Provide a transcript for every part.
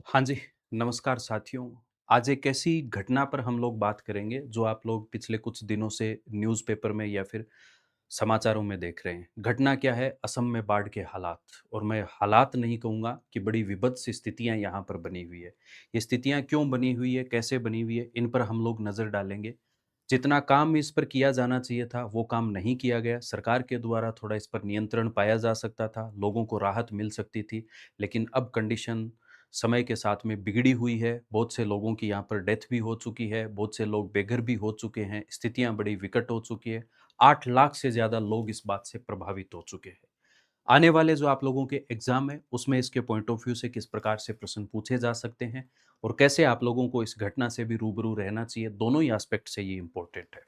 हाँ जी, नमस्कार साथियों। आज एक ऐसी घटना पर हम लोग बात करेंगे जो आप लोग पिछले कुछ दिनों से न्यूज़पेपर में या फिर समाचारों में देख रहे हैं। घटना क्या है? असम में बाढ़ के हालात। और मैं हालात नहीं कहूँगा कि बड़ी विभत्स स्थितियाँ यहाँ पर बनी हुई है। ये स्थितियाँ क्यों बनी हुई है, कैसे बनी हुई है, इन पर हम लोग नज़र डालेंगे। जितना काम इस पर किया जाना चाहिए था, वो काम नहीं किया गया। सरकार के द्वारा थोड़ा इस पर नियंत्रण पाया जा सकता था, लोगों को राहत मिल सकती थी। लेकिन अब कंडीशन समय के साथ में बिगड़ी हुई है। बहुत से लोगों की यहाँ पर डेथ भी हो चुकी है, बहुत से लोग बेघर भी हो चुके हैं, स्थितियाँ बड़ी विकट हो चुकी है। 8 लाख से ज़्यादा लोग इस बात से प्रभावित हो चुके हैं। आने वाले जो आप लोगों के एग्ज़ाम हैं, उसमें इसके पॉइंट ऑफ व्यू से किस प्रकार से प्रश्न पूछे जा सकते हैं और कैसे आप लोगों को इस घटना से भी रूबरू रहना चाहिए, दोनों ही एस्पेक्ट से ये इम्पोर्टेंट है।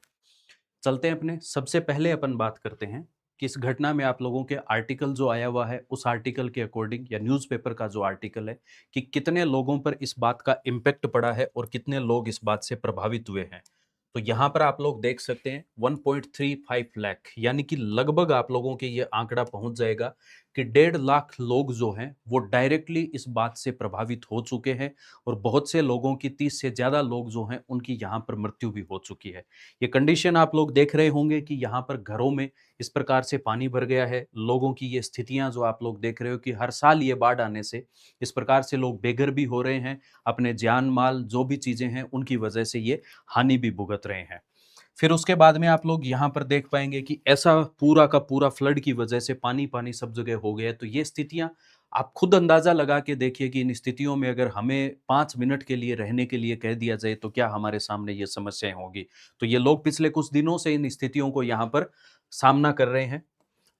चलते हैं अपने सबसे पहले अपन बात करते हैं कि इस घटना में आप लोगों के आर्टिकल जो आया हुआ है, उस आर्टिकल के अकॉर्डिंग या न्यूज़पेपर का जो आर्टिकल है कि कितने लोगों पर इस बात का इम्पैक्ट पड़ा है और कितने लोग इस बात से प्रभावित हुए हैं। तो यहाँ पर आप लोग देख सकते हैं 1.35 लाख, यानी कि लगभग आप लोगों के ये आंकड़ा पहुंच जाएगा कि 1.5 लाख लोग जो हैं वो डायरेक्टली इस बात से प्रभावित हो चुके हैं। और बहुत से लोगों की 30 से ज़्यादा लोग जो हैं उनकी यहाँ पर मृत्यु भी हो चुकी है। ये कंडीशन आप लोग देख रहे होंगे कि यहाँ पर घरों में इस प्रकार से पानी भर गया है। लोगों की ये स्थितियाँ जो आप लोग देख रहे हो कि हर साल ये बाढ़ आने से इस प्रकार से लोग बेघर भी हो रहे हैं, अपने जान माल जो भी चीज़ें हैं उनकी वजह से ये हानि भी भुगत रहे हैं। फिर उसके बाद में आप लोग यहाँ पर देख पाएंगे कि ऐसा पूरा का पूरा फ्लड की वजह से पानी पानी सब जगह हो गया है। तो ये स्थितियाँ आप खुद अंदाजा लगा के देखिए कि इन स्थितियों में अगर हमें 5 मिनट के लिए रहने के लिए कह दिया जाए तो क्या हमारे सामने ये समस्याएं होगी। तो ये लोग पिछले कुछ दिनों से इन स्थितियों को यहाँ पर सामना कर रहे हैं।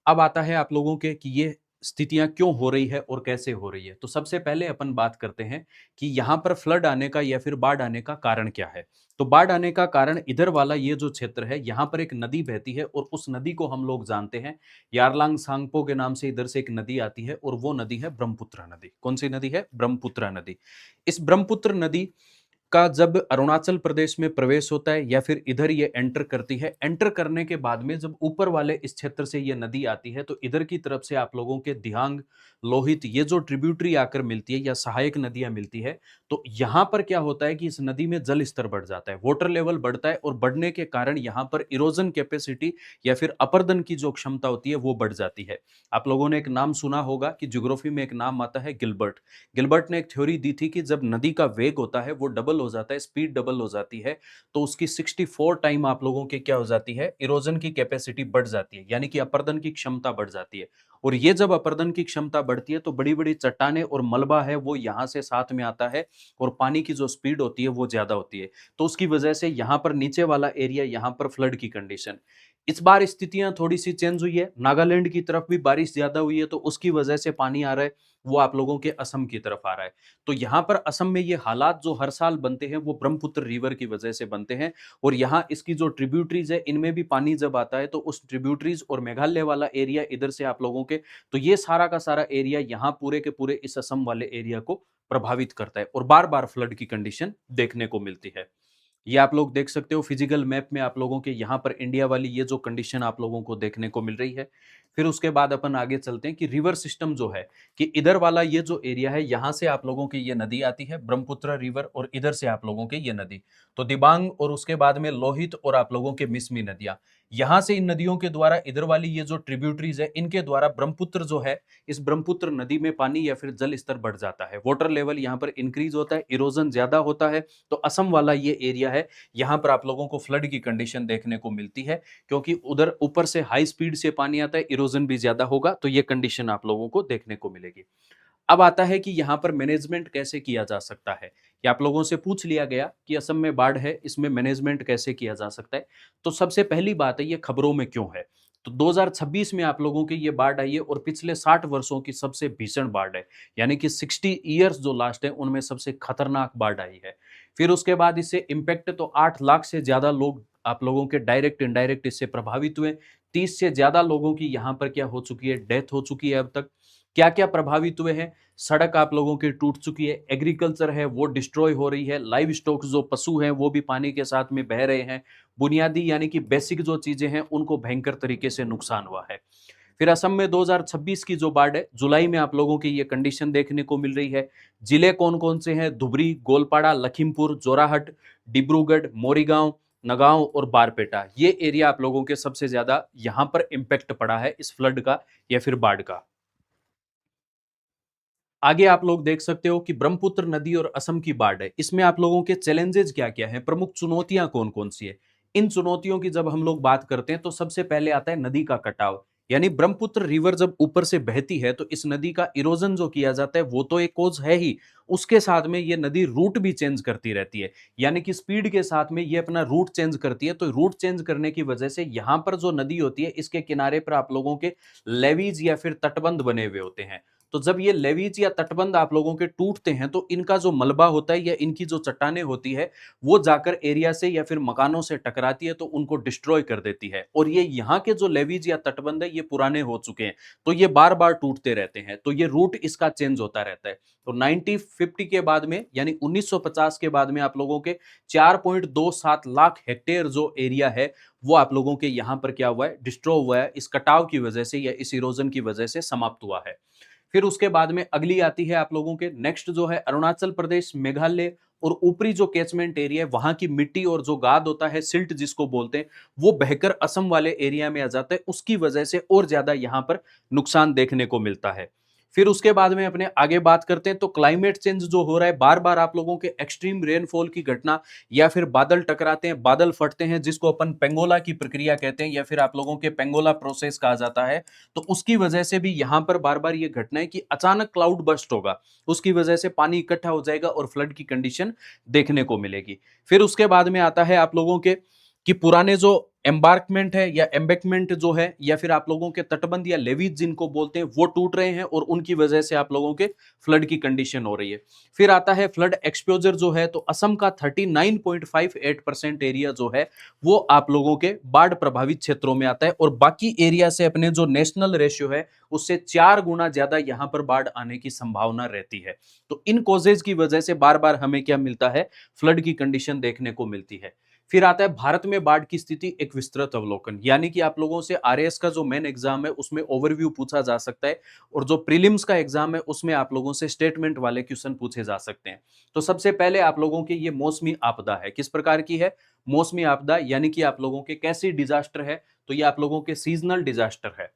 अब आता है आप लोगों के कि ये स्थितियाँ क्यों हो रही है और कैसे हो रही है। तो सबसे पहले अपन बात करते हैं कि यहाँ पर फ्लड आने का या फिर बाढ़ आने का कारण क्या है। तो बाढ़ आने का कारण इधर वाला ये जो क्षेत्र है, यहाँ पर एक नदी बहती है और उस नदी को हम लोग जानते हैं यारलांग सांगपो के नाम से। इधर से एक नदी आती है और वो नदी है ब्रह्मपुत्र नदी। कौन सी नदी है? ब्रह्मपुत्र नदी। इस ब्रह्मपुत्र नदी का जब अरुणाचल प्रदेश में प्रवेश होता है या फिर इधर ये एंटर करती है, एंटर करने के बाद में जब ऊपर वाले इस क्षेत्र से ये नदी आती है तो इधर की तरफ से आप लोगों के दिहांग, लोहित, ये जो ट्रिब्यूटरी आकर मिलती है या सहायक नदियां मिलती है, तो यहाँ पर क्या होता है कि इस नदी में जल स्तर बढ़ जाता है, वाटर लेवल बढ़ता है और बढ़ने के कारण यहाँ पर इरोजन कैपेसिटी या फिर अपर्दन की जो क्षमता होती है वो बढ़ जाती है। आप लोगों ने एक नाम सुना होगा कि ज्योग्राफी में एक नाम आता है गिलबर्ट। गिलबर्ट ने एक थ्योरी दी थी कि जब नदी का वेग होता है वो डबल हो जाता है, स्पीड डबल हो जाती है, तो उसकी 64 टाइम आप लोगों की क्या हो जाती है, इरोजन की कैपेसिटी बढ़ जाती है, यानी कि अपर्दन की क्षमता बढ़ जाती है। और ये जब अपर्दन की क्षमता बढ़ती है तो बड़ी बड़ी चट्टाने और मलबा है वो यहाँ से साथ में आता है और पानी की जो स्पीड होती है वो ज्यादा होती है। तो उसकी वजह से यहाँ पर नीचे वाला एरिया, यहाँ पर फ्लड की कंडीशन। इस बार स्थितियां थोड़ी सी चेंज हुई है, नागालैंड की तरफ भी बारिश ज्यादा हुई है तो उसकी वजह से पानी आ रहा है, वो आप लोगों के असम की तरफ आ रहा है। तो यहाँ पर असम में ये हालात जो हर साल बनते हैं वो ब्रह्मपुत्र रिवर की वजह से बनते हैं। और यहाँ इसकी जो ट्रिब्यूटरीज है इनमें भी पानी जब आता है तो उस ट्रिब्यूटरीज और मेघालय वाला एरिया इधर से आप लोगों के, तो ये सारा का सारा एरिया यहाँ पूरे के पूरे इस असम वाले एरिया को प्रभावित करता है और बार बार फ्लड की कंडीशन देखने को मिलती है। ये आप लोग देख सकते हो फिजिकल मैप में आप लोगों के, यहाँ पर इंडिया वाली ये जो कंडीशन आप लोगों को देखने को मिल रही है। फिर उसके बाद अपन आगे चलते हैं कि रिवर सिस्टम जो है, कि इधर वाला ये जो एरिया है यहाँ से आप लोगों की ये नदी आती है ब्रह्मपुत्र रिवर और इधर से आप लोगों के ये नदी, तो दिबांग और उसके बाद में लोहित और आप लोगों के मिसमी नदियां, यहाँ से इन नदियों के द्वारा इधर वाली ये जो ट्रिब्यूटरीज है इनके द्वारा ब्रह्मपुत्र जो है, इस ब्रह्मपुत्र नदी में पानी या फिर जल स्तर बढ़ जाता है, वाटर लेवल यहाँ पर इंक्रीज होता है, इरोजन ज्यादा होता है। तो असम वाला ये एरिया है, यहाँ पर आप लोगों को फ्लड की कंडीशन देखने को मिलती है क्योंकि उधर ऊपर से हाई स्पीड से पानी आता है, इरोजन भी ज्यादा होगा, तो ये कंडीशन आप लोगों को देखने को मिलेगी। अब आता है कि यहाँ पर मैनेजमेंट कैसे किया जा सकता है। ये आप लोगों से पूछ लिया गया कि असम में बाढ़ है, इसमें मैनेजमेंट कैसे किया जा सकता है। तो सबसे पहली बात है, ये खबरों में क्यों है। तो 2026 में आप लोगों की ये बाढ़ आई है और पिछले 60 वर्षों की सबसे भीषण बाढ़ है, यानी कि 60 ईयर्स जो लास्ट है उनमें सबसे खतरनाक बाढ़ आई है। फिर उसके बाद इससे इम्पैक्ट, तो 8 लाख से ज्यादा लोग आप लोगों के डायरेक्ट इनडायरेक्ट इससे प्रभावित हुए। 30 से ज्यादा लोगों की यहाँ पर क्या हो चुकी है, डेथ हो चुकी है अब तक। क्या क्या प्रभावित हुए हैं? सड़क आप लोगों की टूट चुकी है, एग्रीकल्चर है वो डिस्ट्रॉय हो रही है, लाइव स्टॉक जो पशु हैं वो भी पानी के साथ में बह रहे हैं, बुनियादी यानी कि बेसिक जो चीजें हैं उनको भयंकर तरीके से नुकसान हुआ है। फिर असम में 2026 की जो बाढ़ है, जुलाई में आप लोगों की ये कंडीशन देखने को मिल रही है। जिले कौन-कौन से हैं? धुबरी, गोलपाड़ा, लखीमपुर, जोराहट, डिब्रूगढ़, मोरीगांव, नगांव और बारपेटा। ये एरिया आप लोगों के सबसे ज़्यादा यहाँ पर इम्पैक्ट पड़ा है इस फ्लड का या फिर बाढ़ का। आगे आप लोग देख सकते हो कि ब्रह्मपुत्र नदी और असम की बाढ़ है। इसमें आप लोगों के चैलेंजेस क्या-क्या हैं? प्रमुख चुनौतियाँ कौन-कौन सी है? इन चुनौतियों की जब हम लोग बात करते हैं तो सबसे पहले आता है नदी का कटाव। यानी ब्रह्मपुत्र रिवर जब ऊपर से बहती है तो इस नदी का इरोजन जो किया जाता है वो तो एक कॉज है ही। उसके साथ में ये नदी रूट भी चेंज करती रहती है। यानी कि स्पीड के साथ में ये अपना रूट चेंज करती है। तो रूट चेंज करने की वजह से यहाँ पर जो नदी होती है इसके किनारे पर आप लोगों के लेवीज या फिर तटबंध बने हुए होते हैं। तो जब ये लेवीज या तटबंध आप लोगों के टूटते हैं तो इनका जो मलबा होता है या इनकी जो चट्टानें होती है वो जाकर एरिया से या फिर मकानों से टकराती है तो उनको डिस्ट्रॉय कर देती है। और ये यहाँ के जो लेवीज या तटबंध है ये पुराने हो चुके हैं तो ये बार बार टूटते रहते हैं, तो ये रूट इसका चेंज होता रहता है। तो 1950 के बाद में यानी 1950 के बाद में आप लोगों के 4.27 लाख हेक्टेयर जो एरिया है वो आप लोगों के यहाँ पर क्या हुआ है, डिस्ट्रॉय हुआ है, इस कटाव की वजह से या इस इरोजन की वजह से समाप्त हुआ है। फिर उसके बाद में अगली आती है आप लोगों के नेक्स्ट जो है अरुणाचल प्रदेश, मेघालय और ऊपरी जो कैचमेंट एरिया है वहां की मिट्टी और जो गाद होता है, सिल्ट जिसको बोलते हैं, वो बहकर असम वाले एरिया में आ जाता है। उसकी वजह से और ज्यादा यहां पर नुकसान देखने को मिलता है। फिर उसके बाद में अपने आगे बात करते हैं तो क्लाइमेट चेंज जो हो रहा है, बार बार आप लोगों के एक्सट्रीम रेनफॉल की घटना या फिर बादल टकराते हैं, बादल फटते हैं, जिसको अपन पेंगोला की प्रक्रिया कहते हैं या फिर आप लोगों के पेंगोला प्रोसेस कहा जाता है। तो उसकी वजह से भी यहाँ पर बार बार ये घटना है कि अचानक क्लाउड बर्स्ट होगा, उसकी वजह से पानी इकट्ठा हो जाएगा और फ्लड की कंडीशन देखने को मिलेगी। फिर उसके बाद में आता है आप लोगों के कि पुराने जो एम्बार्कमेंट है या एम्बैकमेंट जो है या फिर आप लोगों के तटबंध या लेवीज जिनको बोलते हैं वो टूट रहे हैं और उनकी वजह से आप लोगों के फ्लड की कंडीशन हो रही है। फिर आता है फ्लड एक्सपोजर जो है, तो असम का 39.58% एरिया जो है वो आप लोगों के बाढ़ प्रभावित क्षेत्रों में आता है और बाकी एरिया से अपने जो नेशनल रेशियो है उससे 4 गुना ज्यादा यहां पर बाढ़ आने की संभावना रहती है। तो इन कॉजेज की वजह से बार बार हमें क्या मिलता है, फ्लड की कंडीशन देखने को मिलती है। फिर आता है भारत में बाढ़ की स्थिति, एक विस्तृत अवलोकन, यानी कि आप लोगों से आरएएस का जो मेन एग्जाम है उसमें ओवरव्यू पूछा जा सकता है और जो प्रीलिम्स का एग्जाम है उसमें आप लोगों से स्टेटमेंट वाले क्वेश्चन पूछे जा सकते हैं। तो सबसे पहले आप लोगों के ये मौसमी आपदा है, किस प्रकार की है, मौसमी आपदा, यानी कि आप लोगों के कैसी डिजास्टर है, तो ये आप लोगों के सीजनल डिजास्टर है।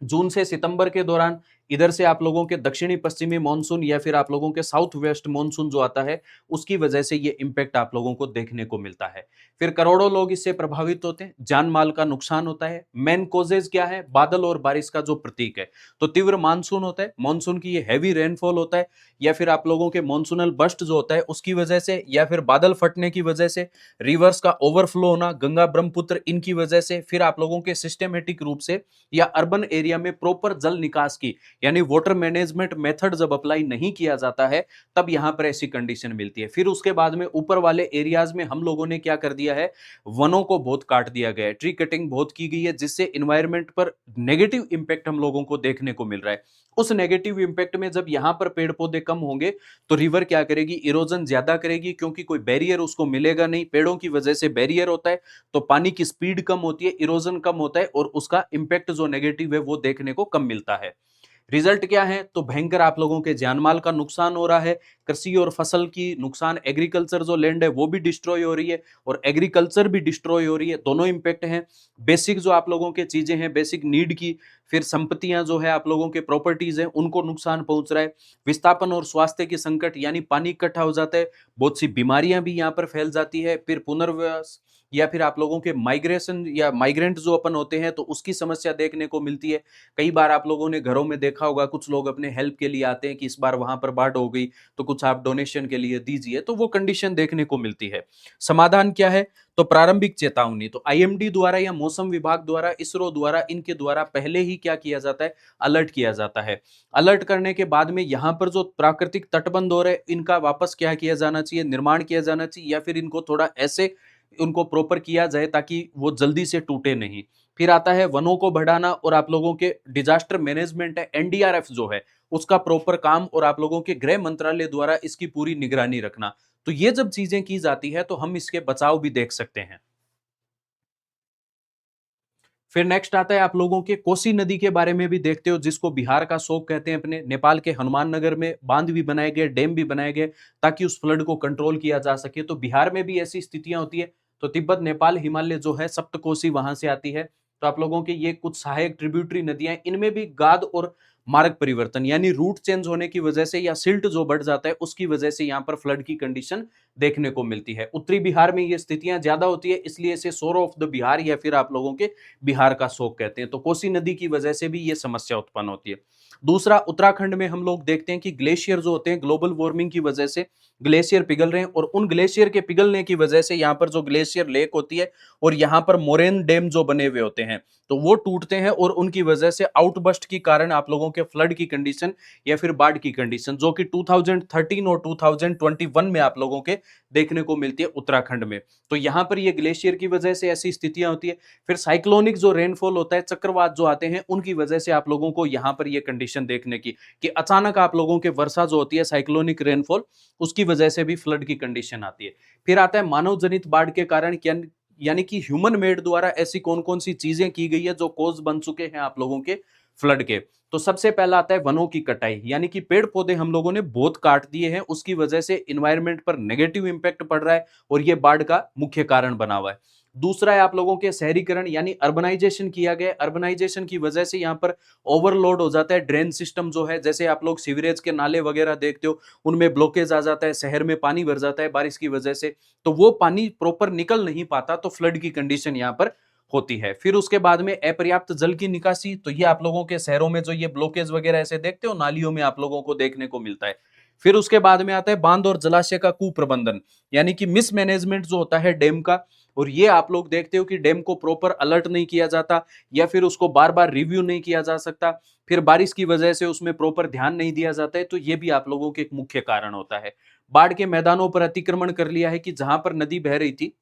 जून से सितंबर के दौरान इधर से आप लोगों के दक्षिणी पश्चिमी मानसून या फिर आप लोगों के साउथ वेस्ट मानसून जो आता है उसकी वजह से ये इंपैक्ट आप लोगों को देखने को मिलता है। फिर करोड़ों लोग इससे प्रभावित होते हैं, जान माल का नुकसान होता है। मेन कॉजेज क्या है, बादल और बारिश का जो प्रतीक है, तो तीव्र मानसून होता है, मानसून की ये हैवी रेनफॉल होता है या फिर आप लोगों के मानसूनल बस्ट जो होता है उसकी वजह से या फिर बादल फटने की वजह से, रिवर्स का ओवरफ्लो होना, गंगा ब्रह्मपुत्र इनकी वजह से, फिर आप लोगों के सिस्टमेटिक रूप से या अर्बन एरिया में प्रॉपर जल निकास की यानी वाटर मैनेजमेंट मेथड जब अप्लाई नहीं किया जाता है तब यहां पर ऐसी कंडीशन मिलती है। फिर उसके बाद में ऊपर वाले एरियाज में हम लोगों ने क्या कर दिया है, वनों को बहुत काट दिया गया है, ट्री कटिंग बहुत की गई है, जिससे इन्वायरमेंट पर नेगेटिव इंपैक्ट हम लोगों को देखने को मिल रहा है। उस नेगेटिव इंपैक्ट में जब यहां पर पेड़ पौधे कम होंगे तो रिवर क्या करेगी, इरोजन ज्यादा करेगी, क्योंकि कोई बैरियर उसको मिलेगा नहीं, पेड़ों की वजह से बैरियर होता है तो पानी की स्पीड कम होती है, इरोजन कम होता है और उसका इंपैक्ट जो नेगेटिव है वो देखने को कम मिलता है। रिजल्ट क्या है, तो भयंकर आप लोगों के जानमाल का नुकसान हो रहा है, कृषि और फसल की नुकसान, एग्रीकल्चर जो लैंड है वो भी डिस्ट्रॉय हो रही है और एग्रीकल्चर भी डिस्ट्रॉय हो रही है, दोनों इंपैक्ट हैं। बेसिक जो आप लोगों के चीजें हैं, बेसिक नीड की, फिर संपत्तियां जो है आप लोगों के प्रॉपर्टीज हैं उनको नुकसान पहुंच रहा है। विस्थापन और स्वास्थ्य की संकट, यानी पानी इकट्ठा हो जाता है, बहुत सी बीमारियां भी यहाँ पर फैल जाती है। फिर पुनर्वास या फिर आप लोगों के माइग्रेशन या माइग्रेंट जो अपन होते हैं तो उसकी समस्या देखने को मिलती है। कई बार आप लोगों ने घरों में देखा होगा, कुछ लोग अपने हेल्प के लिए आते हैं कि इस बार वहां पर बाढ़ हो गई तो कुछ आप डोनेशन के लिए दीजिए, तो वो कंडीशन देखने को मिलती है। समाधान क्या है, तो प्रारंभिक चेतावनी, तो आईएमडी द्वारा या मौसम विभाग द्वारा, इसरो द्वारा, इनके द्वारा पहले ही क्या किया जाता है, अलर्ट किया जाता है। अलर्ट करने के बाद में यहाँ पर जो प्राकृतिक तटबंध हो रहे हैं इनका वापस क्या किया जाना चाहिए, निर्माण किया जाना चाहिए या फिर इनको थोड़ा ऐसे उनको प्रॉपर किया जाए ताकि वो जल्दी से टूटे नहीं। फिर आता है वनों को बढ़ाना और आप लोगों के डिजास्टर मैनेजमेंट है, एनडीआरएफ जो है उसका प्रॉपर काम और आप लोगों के गृह मंत्रालय द्वारा इसकी पूरी निगरानी रखना। तो ये जब चीजें की जाती है तो हम इसके बचाव भी देख सकते हैं। फिर नेक्स्ट आता है आप लोगों के कोसी नदी के बारे में भी देखते हो, जिसको बिहार का शोक कहते हैं। अपने नेपाल के हनुमान नगर में बांध भी बनाए गए, डैम भी बनाए गए ताकि उस फ्लड को कंट्रोल किया जा सके। तो बिहार में भी ऐसी स्थितियां होती है। तो तिब्बत नेपाल हिमालय जो है सप्तकोसी वहां से आती है। तो आप लोगों के ये कुछ सहायक ट्रिब्यूटरी नदियां, इनमें भी गाद और मार्ग परिवर्तन यानी रूट चेंज होने की वजह से या सिल्ट जो बढ़ जाता है उसकी वजह से यहाँ पर फ्लड की कंडीशन देखने को मिलती है। उत्तरी बिहार में ये स्थितियां ज्यादा होती है, इसलिए इसे सोर ऑफ द बिहार या फिर आप लोगों के बिहार का शोक कहते हैं। तो कोसी नदी की वजह से भी ये समस्या उत्पन्न होती है। दूसरा, उत्तराखंड में हम लोग देखते हैं कि ग्लेशियर जो होते हैं ग्लोबल वार्मिंग की वजह से ग्लेशियर पिघल रहे हैं, और उन ग्लेशियर के पिघलने की वजह से यहाँ पर जो ग्लेशियर लेक होती है और यहाँ पर मोरेन डैम जो बने हुए होते हैं तो वो टूटते हैं, और उनकी वजह से आउटबस्ट के कारण आप लोगों के फ्लड की कंडीशन या फिर बाढ़ की कंडीशन जो कि 2013 और 2021 में आप लोगों के देखने को मिलती है उत्तराखंड में। तो यहाँ पर ये ग्लेशियर की वजह से ऐसी स्थितियां होती है। फिर साइक्लोनिक जो रेनफॉल होता है, चक्रवात जो आते हैं, उनकी वजह से आप लोगों को यहाँ पर ये कंडीशन देखने की कि अचानक आप लोगों के वर्षा जो होती है साइक्लोनिक रेनफॉल, उसकी वजह से भी फ्लड की कंडीशन आती है। फिर आता है मानव जनित बाढ़ के कारण, यानी कि ह्यूमन मेड द्वारा ऐसी कौन कौन सी चीजें की गई है जो कोज बन चुके हैं आप लोगों के फ्लड के। तो सबसे पहला आता है वनों की कटाई, यानी कि पेड़ पौधे हम लोगों ने बहुत काट दिए हैं, उसकी वजह से इन्वायरमेंट पर नेगेटिव इंपैक्ट पड़ रहा है और ये बाढ़ का मुख्य कारण बना हुआ है। दूसरा है आप लोगों के शहरीकरण यानी अर्बनाइजेशन किया गया। अर्बनाइजेशन की वजह से यहाँ पर ओवरलोड हो जाता है ड्रेन सिस्टम जो है, जैसे आप लोग सीवरेज के नाले वगैरह देखते हो उनमें ब्लॉकेज आ जाता है, शहर में पानी भर जाता है बारिश की वजह से, तो वो पानी प्रॉपर निकल नहीं पाता, तो फ्लड की कंडीशन यहाँ पर होती है। फिर उसके बाद में अपर्याप्त जल की निकासी, तो ये आप लोगों के शहरों में जो ये ब्लॉकेज वगैरह ऐसे देखते हो नालियों में आप लोगों को देखने को मिलता है। फिर उसके बाद में आता है बांध और जलाशय का कुप्रबंधन, यानी कि मिसमैनेजमेंट जो होता है डैम का, और ये आप लोग देखते हो कि डैम को प्रॉपर अलर्ट नहीं किया जाता या फिर उसको बार बार रिव्यू नहीं किया जा सकता। फिर बारिश की वजह से उसमें प्रॉपर ध्यान नहीं दिया जाता है, तो ये भी आप लोगों के एक मुख्य कारण होता है। बाढ़ के मैदानों पर अतिक्रमण कर लिया है, कि जहां पर नदी बह रही थी,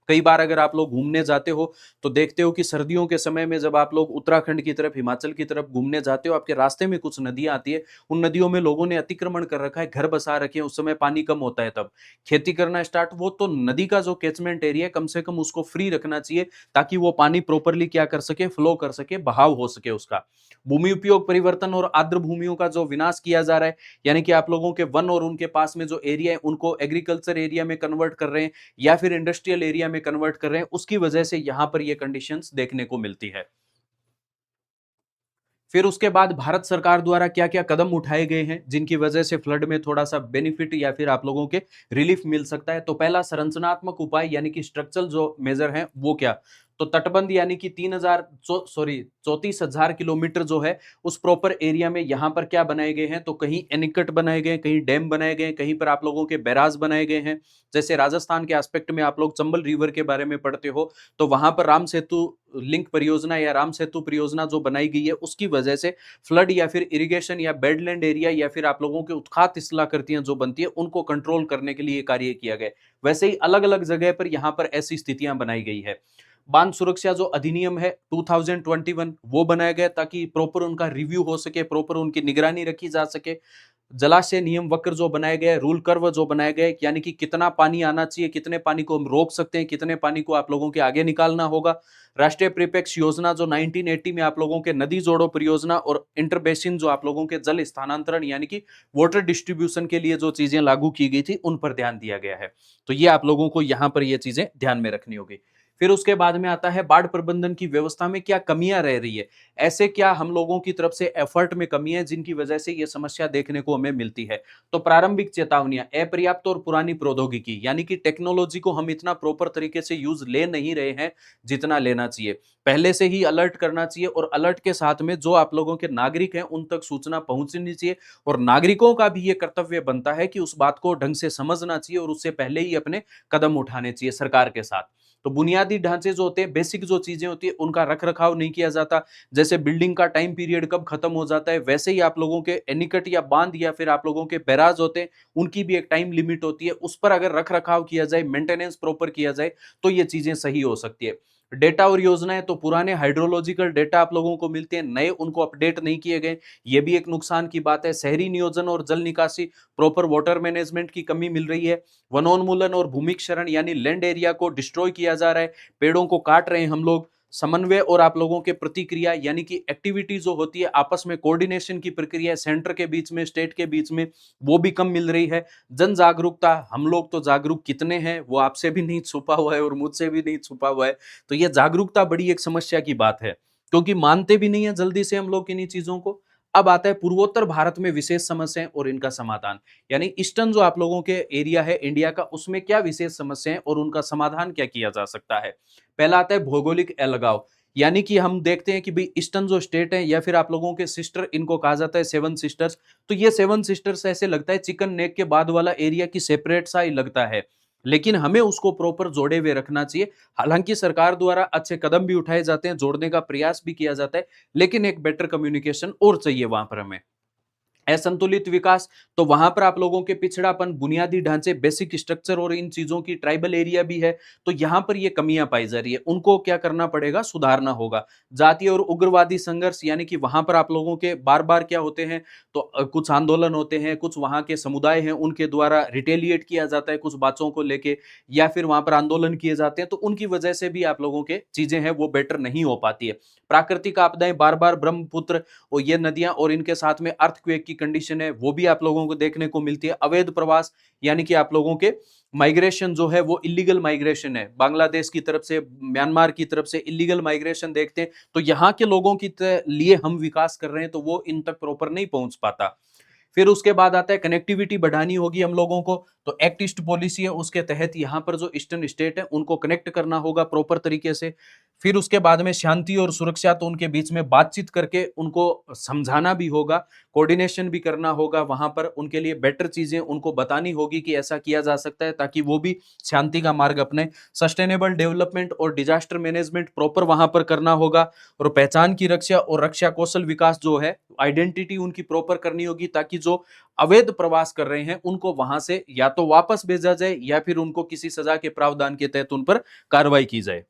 कई बार अगर आप लोग घूमने जाते हो तो देखते हो कि सर्दियों के समय में जब आप लोग उत्तराखंड की तरफ, हिमाचल की तरफ घूमने जाते हो, आपके रास्ते में कुछ नदियां आती है, उन नदियों में लोगों ने अतिक्रमण कर रखा है, घर बसा रखे हैं, उस समय पानी कम होता है, तब खेती करना स्टार्ट, वो तो नदी का जो कैचमेंट एरिया है कम से कम उसको फ्री रखना चाहिए ताकि वो पानी प्रॉपरली क्या कर सके, फ्लो कर सके, बहाव हो सके उसका। भूमि उपयोग परिवर्तन और आर्द्र भूमियों का जो विनाश किया जा रहा है, यानी कि आप लोगों के वन और उनके पास में जो एरिया है उनको एग्रीकल्चर एरिया में कन्वर्ट कर रहे हैं या फिर इंडस्ट्रियल एरिया में कन्वर्ट कर रहे हैं, उसकी वजह से यहां पर ये कंडीशंस देखने को मिलती है। फिर उसके बाद भारत सरकार द्वारा क्या क्या कदम उठाए गए हैं जिनकी वजह से फ्लड में थोड़ा सा बेनिफिट या फिर आप लोगों के रिलीफ मिल सकता है। तो पहला संरचनात्मक उपाय यानी कि स्ट्रक्चरल जो मेजर है वो क्या, तो तटबंध यानी कि 34,000 किलोमीटर जो है उस प्रॉपर एरिया में यहाँ पर क्या बनाए गए हैं, तो कहीं एनीकट बनाए गए, कहीं डैम बनाए गए, कहीं पर आप लोगों के बैराज बनाए गए हैं। जैसे राजस्थान के एस्पेक्ट में आप लोग चंबल रिवर के बारे में पढ़ते हो, तो वहां पर राम सेतु लिंक परियोजना या राम सेतु परियोजना जो बनाई गई है उसकी वजह से फ्लड या फिर इरिगेशन या बेडलैंड एरिया या फिर आप लोगों के उत्खात स्थलाकृतियां जो बनती है उनको कंट्रोल करने के लिए कार्य किया गया। वैसे ही अलग अलग जगह पर यहाँ पर ऐसी स्थितियां बनाई गई है। बांध सुरक्षा जो अधिनियम है 2021 वो बनाया गया ताकि प्रॉपर उनका रिव्यू हो सके, प्रॉपर उनकी निगरानी रखी जा सके। जलाशय नियम वक्र जो बनाए गए, रूल कर्व जो बनाए गए, यानी कि कितना पानी आना चाहिए, कितने पानी को हम रोक सकते हैं, कितने पानी को आप लोगों के आगे निकालना होगा। राष्ट्रीय परिप्रेक्ष्य योजना जो 1980 में आप लोगों के नदी जोड़ो परियोजना और इंटरबेसिन जो आप लोगों के जल स्थानांतरण यानी कि वाटर डिस्ट्रीब्यूशन के लिए जो चीजें लागू की गई थी उन पर ध्यान दिया गया है। तो ये आप लोगों को यहाँ पर ये चीजें ध्यान में रखनी होगी। फिर उसके बाद में आता है बाढ़ प्रबंधन की व्यवस्था में क्या कमियां रह रही है, ऐसे क्या हम लोगों की तरफ से एफर्ट में कमी है जिनकी वजह से ये समस्या देखने को हमें मिलती है। तो प्रारंभिक चेतावनियां, अपर्याप्त और पुरानी प्रौद्योगिकी, यानी कि टेक्नोलॉजी को हम इतना प्रॉपर तरीके से यूज ले नहीं रहे हैं जितना लेना चाहिए। पहले से ही अलर्ट करना चाहिए और अलर्ट के साथ में जो आप लोगों के नागरिक हैं उन तक सूचना पहुंचनी चाहिए, और नागरिकों का भी ये कर्तव्य बनता है कि उस बात को ढंग से समझना चाहिए और उससे पहले ही अपने कदम उठाने चाहिए सरकार के साथ। तो बुनियादी ढांचे जो होते हैं, बेसिक जो चीजें होती है उनका रख रखाव नहीं किया जाता। जैसे बिल्डिंग का टाइम पीरियड कब खत्म हो जाता है, वैसे ही आप लोगों के एनीकट या बांध या फिर आप लोगों के बैराज होते हैं उनकी भी एक टाइम लिमिट होती है, उस पर अगर रख रखाव किया जाए, मेंटेनेंस प्रॉपर किया जाए तो ये चीजें सही हो सकती है। डेटा और योजनाएं, तो पुराने हाइड्रोलॉजिकल डेटा आप लोगों को मिलते हैं, नए उनको अपडेट नहीं किए गए, ये भी एक नुकसान की बात है। शहरी नियोजन और जल निकासी, प्रॉपर वाटर मैनेजमेंट की कमी मिल रही है। वनोन्मूलन और भूमि क्षरण यानी लैंड एरिया को डिस्ट्रॉय किया जा रहा है, पेड़ों को काट रहे हैं हम लोग। समन्वय और आप लोगों के प्रतिक्रिया यानी कि एक्टिविटी जो होती है आपस में कोऑर्डिनेशन की प्रक्रिया सेंटर के बीच में, स्टेट के बीच में, वो भी कम मिल रही है। जन जागरूकता, हम लोग तो जागरूक कितने हैं वो आपसे भी नहीं छुपा हुआ है और मुझसे भी नहीं छुपा हुआ है। तो ये जागरूकता बड़ी एक समस्या की बात है, क्योंकि मानते भी नहीं है जल्दी से हम लोग इन्हीं चीजों को। अब आता है पूर्वोत्तर भारत में विशेष समस्याएं और इनका समाधान, यानी ईस्टर्न जो आप लोगों के एरिया है इंडिया का, उसमें क्या विशेष समस्याएं और उनका समाधान क्या किया जा सकता है। पहला आता है भौगोलिक अलगाव, यानी कि हम देखते हैं कि भाई ईस्टर्न जो स्टेट है या फिर आप लोगों के सिस्टर, इनको कहा जाता है सेवन सिस्टर्स। तो ये सेवन सिस्टर्स ऐसे लगता है चिकन नेक के बाद वाला एरिया की सेपरेट सा ही लगता है, लेकिन हमें उसको प्रॉपर जोड़े हुए रखना चाहिए। हालांकि सरकार द्वारा अच्छे कदम भी उठाए जाते हैं, जोड़ने का प्रयास भी किया जाता है, लेकिन एक बेटर कम्युनिकेशन और चाहिए वहां पर हमें। असंतुलित विकास, तो वहां पर आप लोगों के पिछड़ापन, बुनियादी ढांचे, बेसिक स्ट्रक्चर और इन चीजों की ट्राइबल एरिया भी है, तो यहां पर ये कमियां पाई जा रही है, उनको क्या करना पड़ेगा, सुधारना होगा। जातीय और उग्रवादी संघर्ष, यानी कि वहां पर आप लोगों के बार बार क्या होते हैं, तो कुछ आंदोलन होते हैं, कुछ वहां के समुदाय हैं उनके द्वारा रिटेलिएट किया जाता है कुछ बातों को लेके, या फिर वहां पर आंदोलन किए जाते हैं, तो उनकी वजह से भी आप लोगों के चीजें हैं वो बेटर नहीं हो पाती है। प्राकृतिक आपदाएं, बार बार ब्रह्मपुत्र और ये नदियां और इनके साथ में अर्थक्वेक की कंडीशन है वो भी आप लोगों को देखने को मिलती है। अवैध प्रवास, यानी कि आप लोगों के माइग्रेशन जो है वो इलीगल माइग्रेशन है, बांग्लादेश की तरफ से, म्यांमार की तरफ से इलीगल माइग्रेशन देखते हैं, तो यहाँ के लोगों के लिए हम विकास कर रहे हैं तो वो इन तक प्रॉपर नहीं पहुंच पाता। फिर उसके बाद आता है कनेक्टिविटी बढ़ानी होगी हम लोगों को, तो एक्ट ईस्ट पॉलिसी है उसके तहत यहाँ पर जो ईस्टर्न स्टेट है उनको कनेक्ट करना होगा प्रॉपर तरीके से। फिर उसके बाद में शांति और सुरक्षा, तो उनके बीच में बातचीत करके उनको समझाना भी होगा, कोऑर्डिनेशन भी करना होगा, वहां पर उनके लिए बेटर चीजें उनको बतानी होगी कि ऐसा किया जा सकता है ताकि वो भी शांति का मार्ग अपने। सस्टेनेबल डेवलपमेंट और डिजास्टर मैनेजमेंट प्रॉपर वहां पर करना होगा, और पहचान की रक्षा और रक्षा कौशल विकास जो है, आइडेंटिटी उनकी प्रॉपर करनी होगी, ताकि जो अवैध प्रवास कर रहे हैं उनको वहां से या तो वापस भेजा जाए या फिर उनको किसी सजा के प्रावधान के तहत उन पर कार्रवाई की जाए।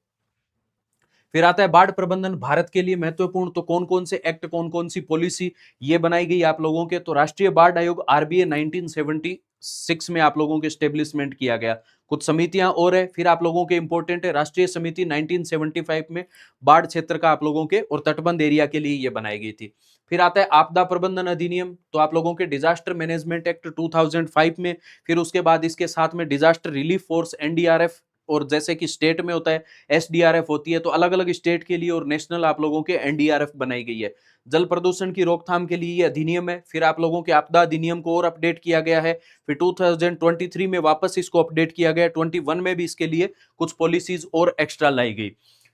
फिर आता है बाढ़ प्रबंधन, भारत के लिए महत्वपूर्ण, तो कौन कौन से एक्ट, कौन कौन सी पॉलिसी ये बनाई गई आप लोगों के, तो राष्ट्रीय बाढ़ आयोग आरबीए 1976 में आप लोगों के स्टेब्लिशमेंट किया गया। कुछ समितियां और है, फिर आप लोगों के इंपॉर्टेंट है राष्ट्रीय समिति 1975 में बाढ़ क्षेत्र का आप लोगों के और तटबंध एरिया के लिए ये बनाई गई थी। फिर आता है आपदा प्रबंधन अधिनियम, तो आप लोगों के डिजास्टर मैनेजमेंट एक्ट 2005 में। फिर उसके बाद इसके साथ में डिजास्टर रिलीफ फोर्स एनडीआरएफ, और जैसे कि स्टेट में होता है एसडीआरएफ होती है, तो अलग अलग स्टेट के लिए और नेशनल आप लोगों के एनडीआरएफ बनाई गई है। जल प्रदूषण की रोकथाम के लिए ये अधिनियम है। फिर आप लोगों के आपदा अधिनियम को और अपडेट किया गया है, फिर 2023 में वापस इसको अपडेट किया गया, 21 में भी इसके लिए कुछ पॉलिसीज और एक्स्ट्रा लाई गई।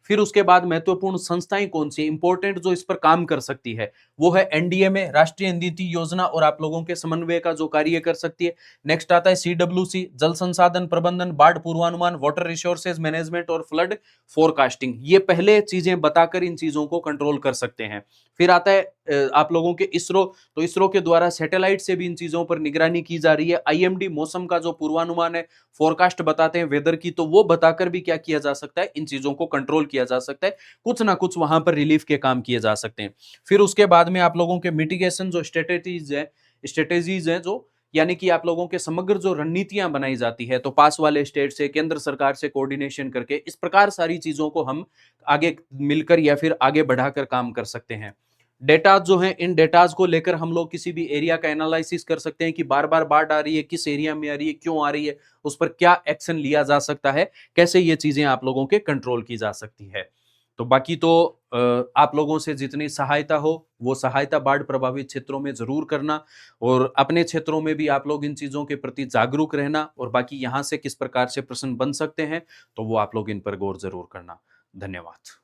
फिर उसके बाद महत्वपूर्ण संस्थाएं कौन सी इंपॉर्टेंट जो इस पर काम कर सकती है, वो है एनडीएमए, राष्ट्रीय नीति योजना और आप लोगों के समन्वय का जो कार्य कर सकती है। नेक्स्ट आता है सीडब्ल्यूसी, जल संसाधन प्रबंधन, बाढ़ पूर्वानुमान, वाटर रिसोर्सेज मैनेजमेंट और फ्लड फोरकास्टिंग, ये पहले चीजें बताकर इन चीजों को कंट्रोल कर सकते हैं। फिर आता है आप लोगों के इसरो, तो इसरो के द्वारा सैटेलाइट से भी इन चीजों पर निगरानी की जा रही है। आईएमडी मौसम का जो पूर्वानुमान है, फोरकास्ट बताते हैं वेदर की, तो वो बताकर भी क्या किया जा सकता है, इन चीजों को कंट्रोल किया जा सकता है, कुछ ना कुछ वहां पर रिलीफ के काम किए जा सकते हैं। फिर उसके बाद में आप लोगों के मिटिगेशन जो स्ट्रेटेजीज है जो, यानी कि आप लोगों के समग्र जो रणनीतियां बनाई जाती है, तो पास वाले स्टेट से, केंद्र सरकार से कोऑर्डिनेशन करके, इस प्रकार सारी चीजों को हम आगे मिलकर या फिर आगे बढ़ाकर काम कर सकते हैं। डेटाज जो हैं, इन डेटाज को लेकर हम लोग किसी भी एरिया का एनालिसिस कर सकते हैं कि बार बार बाढ़ आ रही है, किस एरिया में आ रही है, क्यों आ रही है, उस पर क्या एक्शन लिया जा सकता है, कैसे ये चीजें आप लोगों के कंट्रोल की जा सकती है। तो बाकी तो आप लोगों से जितनी सहायता हो वो सहायता बाढ़ प्रभावित क्षेत्रों में जरूर करना, और अपने क्षेत्रों में भी आप लोग इन चीजों के प्रति जागरूक रहना, और बाकी यहाँ से किस प्रकार से प्रश्न बन सकते हैं तो वो आप लोग इन पर गौर जरूर करना। धन्यवाद।